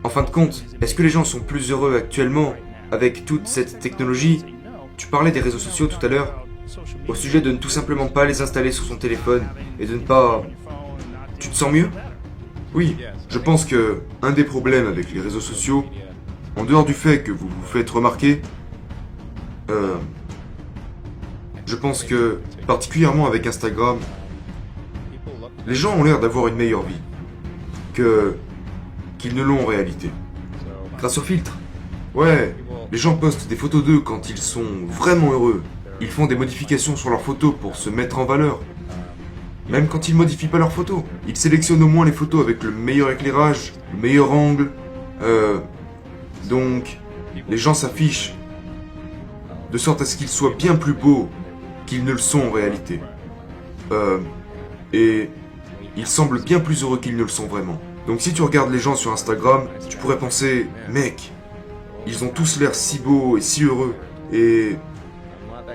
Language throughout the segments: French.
En fin de compte, est-ce que les gens sont plus heureux actuellement avec toute cette technologie? Tu parlais des réseaux sociaux tout à l'heure, au sujet de ne tout simplement pas les installer sur son téléphone et de ne pas... Tu te sens mieux? Oui, je pense que un des problèmes avec les réseaux sociaux, en dehors du fait que vous vous faites remarquer, je pense que, particulièrement avec Instagram, les gens ont l'air d'avoir une meilleure vie qu'ils ne l'ont en réalité. Grâce aux filtres. Ouais, les gens postent des photos d'eux quand ils sont vraiment heureux. Ils font des modifications sur leurs photos pour se mettre en valeur. Même quand ils modifient pas leurs photos. Ils sélectionnent au moins les photos avec le meilleur éclairage, le meilleur angle. Donc, les gens s'affichent de sorte à ce qu'ils soient bien plus beaux qu'ils ne le sont en réalité. Et ils semblent bien plus heureux qu'ils ne le sont vraiment. Donc si tu regardes les gens sur Instagram, tu pourrais penser, mec, ils ont tous l'air si beaux et si heureux. Et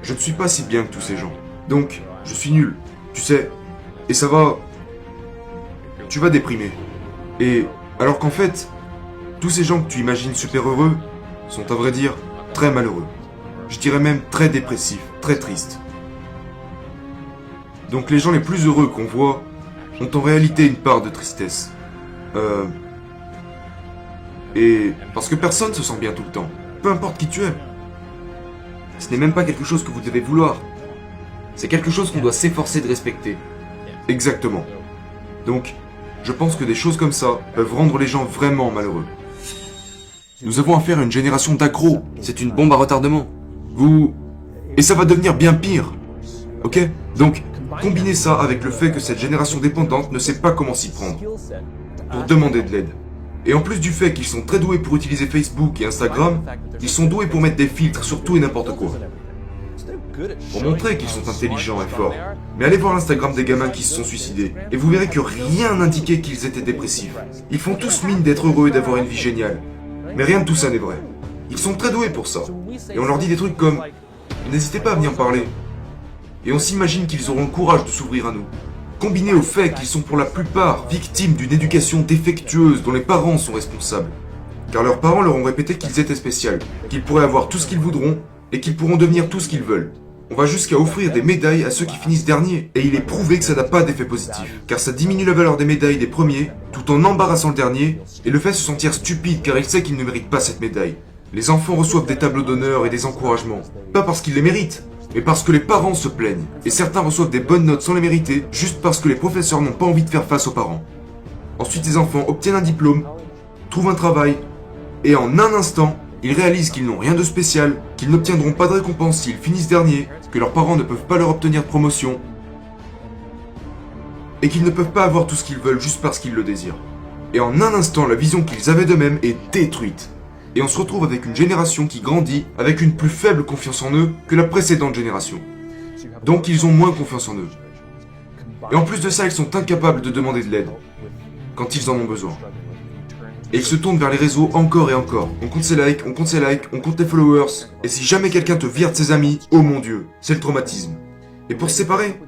je ne suis pas si bien que tous ces gens. Donc, je suis nul, tu sais. Et ça va... Tu vas déprimer. Et alors qu'en fait, tous ces gens que tu imagines super heureux sont à vrai dire très malheureux. Je dirais même très dépressifs, très tristes. Donc les gens les plus heureux qu'on voit ont en réalité une part de tristesse. Et parce que personne se sent bien tout le temps, peu importe qui tu es. Ce n'est même pas quelque chose que vous devez vouloir. C'est quelque chose qu'on doit s'efforcer de respecter. Exactement. Donc, je pense que des choses comme ça peuvent rendre les gens vraiment malheureux. Nous avons affaire à une génération d'accros. C'est une bombe à retardement. Et ça va devenir bien pire. Ok? Donc, combinez ça avec le fait que cette génération dépendante ne sait pas comment s'y prendre pour demander de l'aide. Et en plus du fait qu'ils sont très doués pour utiliser Facebook et Instagram, ils sont doués pour mettre des filtres sur tout et n'importe quoi. Pour montrer qu'ils sont intelligents et forts. Mais allez voir l'Instagram des gamins qui se sont suicidés, et vous verrez que rien n'indiquait qu'ils étaient dépressifs. Ils font tous mine d'être heureux et d'avoir une vie géniale. Mais rien de tout ça n'est vrai. Ils sont très doués pour ça. Et on leur dit des trucs comme « N'hésitez pas à venir parler ». Et on s'imagine qu'ils auront le courage de s'ouvrir à nous. Combiné au fait qu'ils sont pour la plupart victimes d'une éducation défectueuse dont les parents sont responsables. Car leurs parents leur ont répété qu'ils étaient spéciaux, qu'ils pourraient avoir tout ce qu'ils voudront, et qu'ils pourront devenir tout ce qu'ils veulent. On va jusqu'à offrir des médailles à ceux qui finissent derniers, et il est prouvé que ça n'a pas d'effet positif, car ça diminue la valeur des médailles des premiers, tout en embarrassant le dernier, et le fait se sentir stupide car il sait qu'il ne mérite pas cette médaille. Les enfants reçoivent des tableaux d'honneur et des encouragements, pas parce qu'ils les méritent, mais parce que les parents se plaignent, et certains reçoivent des bonnes notes sans les mériter, juste parce que les professeurs n'ont pas envie de faire face aux parents. Ensuite les enfants obtiennent un diplôme, trouvent un travail, et en un instant, ils réalisent qu'ils n'ont rien de spécial, qu'ils n'obtiendront pas de récompense s'ils finissent dernier, que leurs parents ne peuvent pas leur obtenir de promotion, et qu'ils ne peuvent pas avoir tout ce qu'ils veulent juste parce qu'ils le désirent. Et en un instant, la vision qu'ils avaient d'eux-mêmes est détruite. Et on se retrouve avec une génération qui grandit avec une plus faible confiance en eux que la précédente génération. Donc ils ont moins confiance en eux. Et en plus de ça, ils sont incapables de demander de l'aide quand ils en ont besoin. Et ils se tournent vers les réseaux encore et encore. On compte ses likes, on compte ses likes, on compte les followers. Et si jamais quelqu'un te vire de ses amis, oh mon dieu, c'est le traumatisme. Et pour se séparer,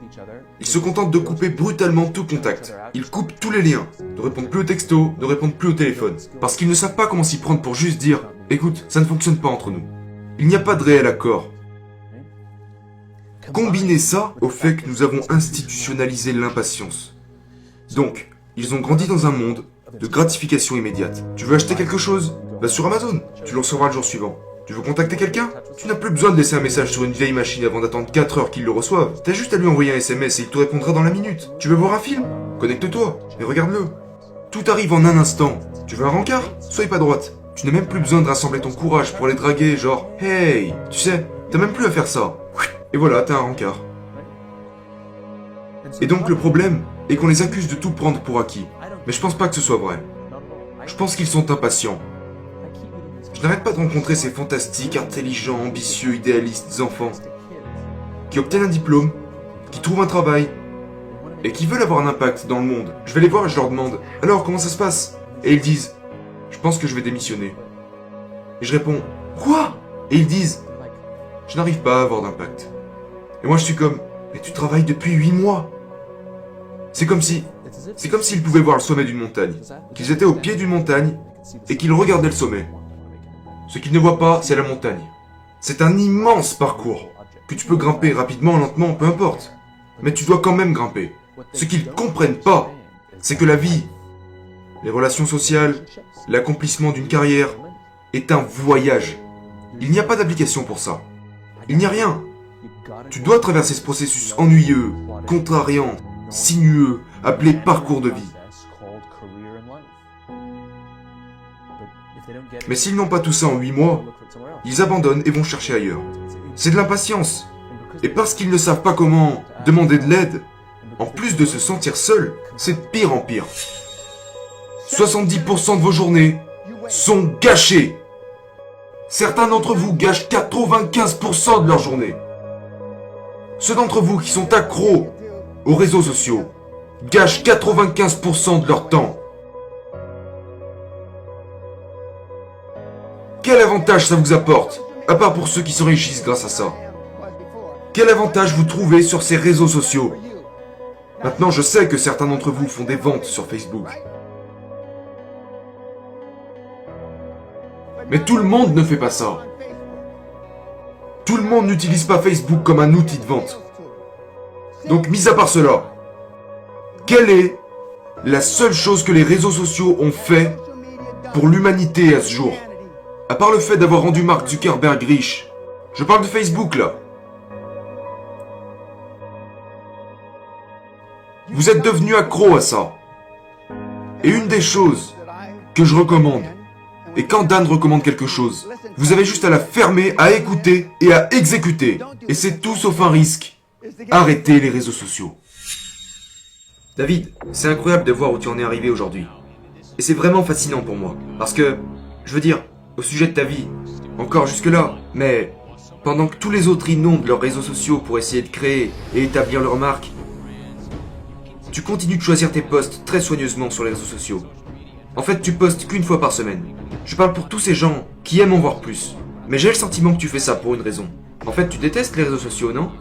ils se contentent de couper brutalement tout contact. Ils coupent tous les liens, ne répondent plus aux textos, ne répondent plus au téléphone. Parce qu'ils ne savent pas comment s'y prendre pour juste dire « Écoute, ça ne fonctionne pas entre nous. » Il n'y a pas de réel accord. Combinez ça au fait que nous avons institutionnalisé l'impatience. Donc, ils ont grandi dans un monde de gratification immédiate. Tu veux acheter quelque chose? Va sur Amazon, tu le recevras le jour suivant. Tu veux contacter quelqu'un? Tu n'as plus besoin de laisser un message sur une vieille machine avant d'attendre 4 heures qu'il le reçoive. T'as juste à lui envoyer un SMS et il te répondra dans la minute. Tu veux voir un film? Connecte-toi et regarde-le. Tout arrive en un instant. Tu veux un rencard? Sois pas droite. Tu n'as même plus besoin de rassembler ton courage pour aller draguer, genre « Hey !» Tu sais, t'as même plus à faire ça. Et voilà, t'as un rencard. Et donc le problème est qu'on les accuse de tout prendre pour acquis. Mais je pense pas que ce soit vrai. Je pense qu'ils sont impatients. Je n'arrête pas de rencontrer ces fantastiques, intelligents, ambitieux, idéalistes enfants qui obtiennent un diplôme, qui trouvent un travail et qui veulent avoir un impact dans le monde. Je vais les voir et je leur demande « Alors, comment ça se passe ?» Et ils disent « Je pense que je vais démissionner. » Et je réponds « Quoi ?» Et ils disent « Je n'arrive pas à avoir d'impact. » Et moi je suis comme « Mais tu travailles depuis 8 mois !» C'est comme s'ils pouvaient voir le sommet d'une montagne, qu'ils étaient au pied d'une montagne et qu'il regardait le sommet. Ce qu'il ne voit pas, c'est la montagne. C'est un immense parcours que tu peux grimper rapidement, lentement, peu importe. Mais tu dois quand même grimper. Ce qu'ils ne comprennent pas, c'est que la vie, les relations sociales, l'accomplissement d'une carrière est un voyage. Il n'y a pas d'application pour ça. Il n'y a rien. Tu dois traverser ce processus ennuyeux, contrariant, sinueux, appelé parcours de vie. Mais s'ils n'ont pas tout ça en 8 mois, ils abandonnent et vont chercher ailleurs. C'est de l'impatience. Et parce qu'ils ne savent pas comment demander de l'aide, en plus de se sentir seuls, c'est de pire en pire. 70% de vos journées sont gâchées. Certains d'entre vous gâchent 95% de leur journée. Ceux d'entre vous qui sont accros aux réseaux sociaux gâchent 95% de leur temps. Quel avantage ça vous apporte, à part pour ceux qui s'enrichissent grâce à ça? Quel avantage vous trouvez sur ces réseaux sociaux? Maintenant, je sais que certains d'entre vous font des ventes sur Facebook. Mais tout le monde ne fait pas ça. Tout le monde n'utilise pas Facebook comme un outil de vente. Donc, mis à part cela, quelle est la seule chose que les réseaux sociaux ont fait pour l'humanité à ce jour? À part le fait d'avoir rendu Mark Zuckerberg riche. Je parle de Facebook, là. Vous êtes devenu accro à ça. Et une des choses que je recommande, et quand Dan recommande quelque chose, vous avez juste à la fermer, à écouter et à exécuter. Et c'est tout sauf un risque. Arrêtez les réseaux sociaux. David, c'est incroyable de voir où tu en es arrivé aujourd'hui. Et c'est vraiment fascinant pour moi. Parce que, je veux dire, au sujet de ta vie, encore jusque-là, mais pendant que tous les autres inondent leurs réseaux sociaux pour essayer de créer et établir leur marque, tu continues de choisir tes posts très soigneusement sur les réseaux sociaux. En fait, tu postes qu'une fois par semaine. Je parle pour tous ces gens qui aiment en voir plus. Mais j'ai le sentiment que tu fais ça pour une raison. En fait, tu détestes les réseaux sociaux, non?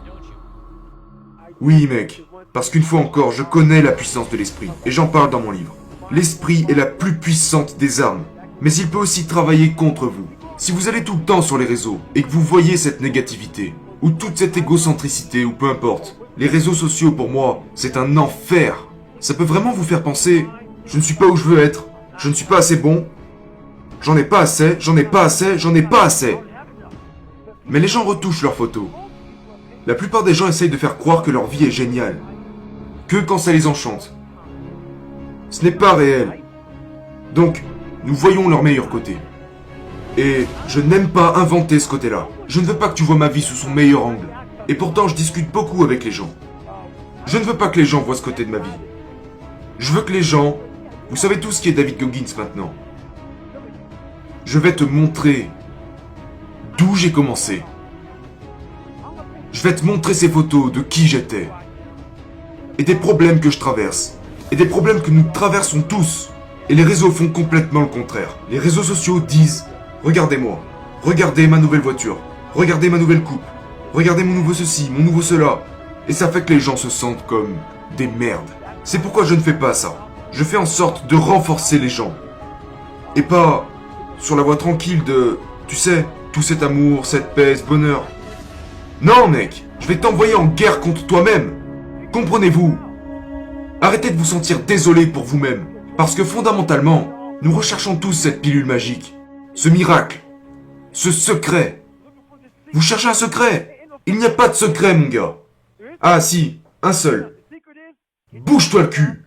Oui, mec. Parce qu'une fois encore, je connais la puissance de l'esprit. Et j'en parle dans mon livre. L'esprit est la plus puissante des armes. Mais il peut aussi travailler contre vous. Si vous allez tout le temps sur les réseaux et que vous voyez cette négativité, ou toute cette égocentricité, ou peu importe, les réseaux sociaux pour moi, c'est un enfer. Ça peut vraiment vous faire penser, je ne suis pas où je veux être, je ne suis pas assez bon, j'en ai pas assez, j'en ai pas assez, j'en ai pas assez. Mais les gens retouchent leurs photos. La plupart des gens essayent de faire croire que leur vie est géniale. Que quand ça les enchante. Ce n'est pas réel. Donc, nous voyons leur meilleur côté. Et je n'aime pas inventer ce côté-là. Je ne veux pas que tu vois ma vie sous son meilleur angle. Et pourtant, je discute beaucoup avec les gens. Je ne veux pas que les gens voient ce côté de ma vie. Je veux que les gens... Vous savez tous qui est David Goggins maintenant. Je vais te montrer d'où j'ai commencé. Je vais te montrer ces photos de qui j'étais. Et des problèmes que je traverse. Et des problèmes que nous traversons tous. Et les réseaux font complètement le contraire. Les réseaux sociaux disent « Regardez-moi. Regardez ma nouvelle voiture. Regardez ma nouvelle coupe. Regardez mon nouveau ceci, mon nouveau cela. » Et ça fait que les gens se sentent comme des merdes. C'est pourquoi je ne fais pas ça. Je fais en sorte de renforcer les gens. Et pas sur la voie tranquille de, tu sais, tout cet amour, cette paix, ce bonheur. Non, mec, je vais t'envoyer en guerre contre toi-même. Comprenez-vous? Arrêtez de vous sentir désolé pour vous-même. Parce que fondamentalement, nous recherchons tous cette pilule magique. Ce miracle. Ce secret. Vous cherchez un secret? Il n'y a pas de secret, mon gars. Ah si, un seul. Bouge-toi le cul.